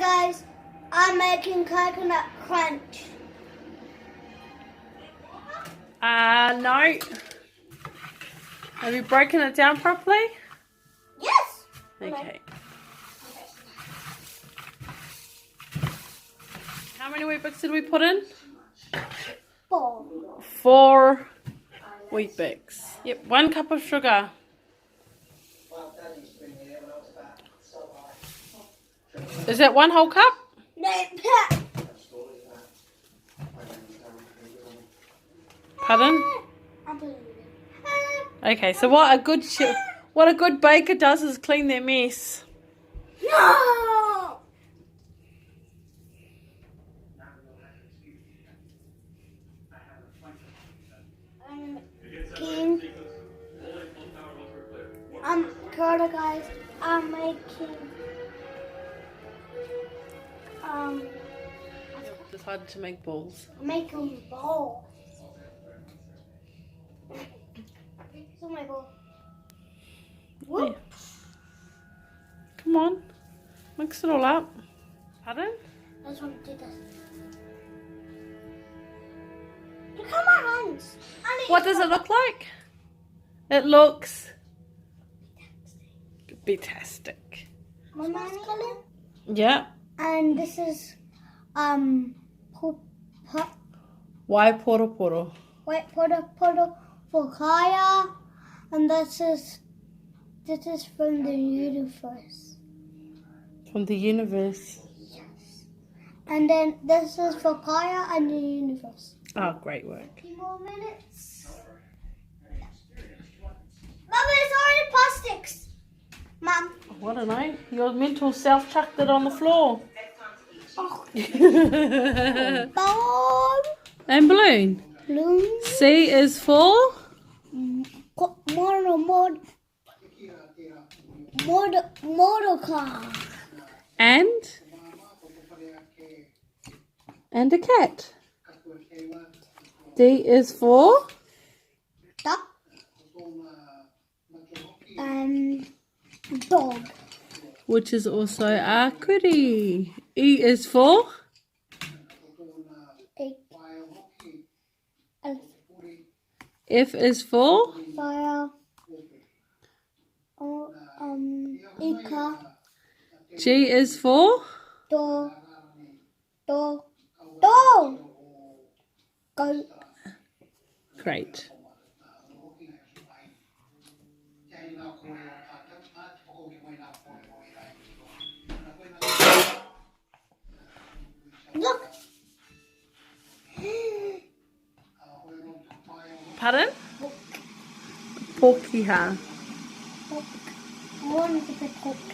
guys, I'm making coconut crunch. No. Have you broken it down properly? Yes. Okay. How many wheat bix did we put in? 4. 4 wheat bix. Yep, 1 cup of sugar. Is that 1 whole cup? No. Pardon? Okay, so what a good baker does is clean their mess. No. Curly guys, I'm making Decided to make balls. making balls. So my ball. Yeah. Come on, mix it all up. Pardon? I just want to do this. Look at my hands. What does it look like? It looks fantastic. My mommy color. Yeah. And this is Why poro poro? white photo for Kaya, and this is from the universe. From the universe. Yes. And then this is for Kaya and the universe. Oh, great work. 50 more minutes. Mama, it's already plastics. Mom. What a night. Your mental self chucked it on the floor. Oh. And balloon. Balloon. C is for? Motor car. And a cat. D is for? Duck. And dog. Which is also a kuri. E is for? F is for? Fire. Ika. G is for? Dog. Go. Great. Look. Pardon? Porkiha. One is a bit cooked.